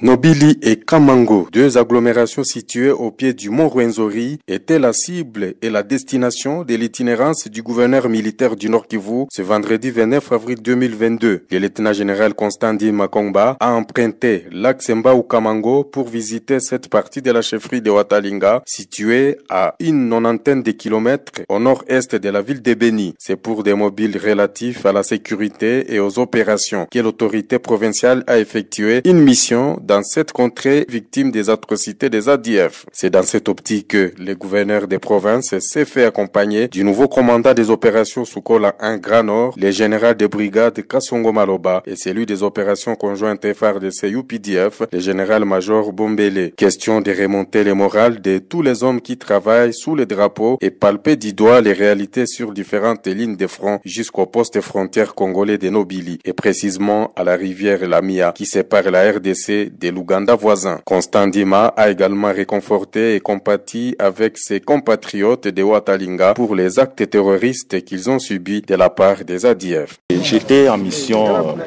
Nobili et Kamango, deux agglomérations situées au pied du mont Rwenzori, étaient la cible et la destination de l'itinérance du gouverneur militaire du Nord Kivu ce vendredi 29 avril 2022. Le lieutenant-général Constantin Makongba a emprunté l'axe Mbao-Kamango pour visiter cette partie de la chefferie de Watalinga, située à une 90 de kilomètres au nord-est de la ville de Beni. C'est pour des mobiles relatifs à la sécurité et aux opérations que l'autorité provinciale a effectué une mission dans cette contrée victime des atrocités des ADF. C'est dans cette optique que le gouverneur des provinces s'est fait accompagner du nouveau commandant des opérations Sukola 1 Grand Nord, le général de brigade Kasongo Maloba et celui des opérations conjointes FARDC UPDF, le général-major Bombele. Question de remonter le moral de tous les hommes qui travaillent sous le drapeau et palper du doigt les réalités sur différentes lignes de front jusqu'au poste frontière congolais de Nobili et précisément à la rivière Lamia qui sépare la RDC de l'Ouganda voisin. Constant Dima a également réconforté et compati avec ses compatriotes de Watalinga pour les actes terroristes qu'ils ont subis de la part des ADF. J'étais en mission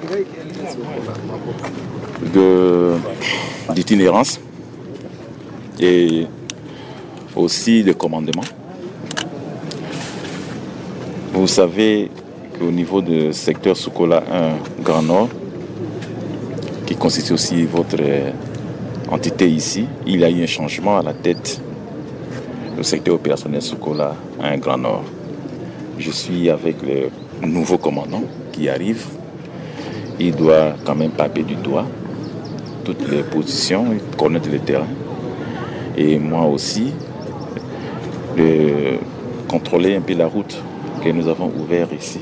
d'itinérance et aussi de commandement. Vous savez qu'au niveau du secteur Sukola 1 Grand Nord, qui constitue aussi votre entité ici, il y a eu un changement à la tête du secteur opérationnel Sukola 1 Grand Nord. Je suis avec le nouveau commandant qui arrive. Il doit quand même paper du doigt toutes les positions, connaître le terrain. Et moi aussi, de contrôler un peu la route que nous avons ouverte ici,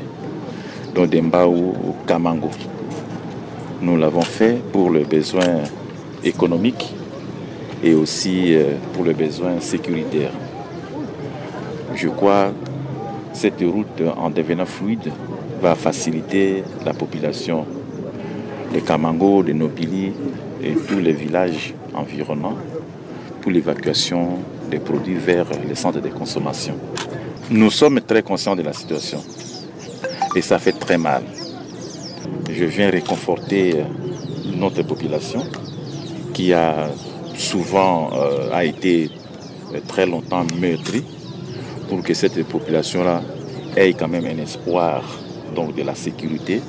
donc d'Embao au Kamango. Nous l'avons fait pour le besoin économique et aussi pour le besoin sécuritaire. Je crois que cette route, en devenant fluide, va faciliter la population de Kamango, de Nobili et tous les villages environnants pour l'évacuation des produits vers les centres de consommation. Nous sommes très conscients de la situation et ça fait très mal. Je viens réconforter notre population qui a souvent été très longtemps meurtrie pour que cette population-là ait quand même un espoir donc, de la sécurité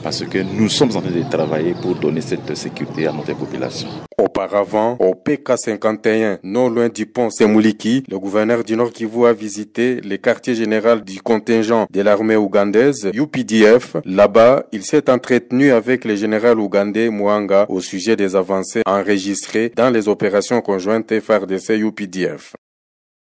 parce que nous sommes en train de travailler pour donner cette sécurité à notre population. Auparavant, au PK51, non loin du pont Semouliki, le gouverneur du Nord Kivu a visité le quartier général du contingent de l'armée ougandaise, UPDF. Là-bas, il s'est entretenu avec le général ougandais Mwanga au sujet des avancées enregistrées dans les opérations conjointes FARDC UPDF.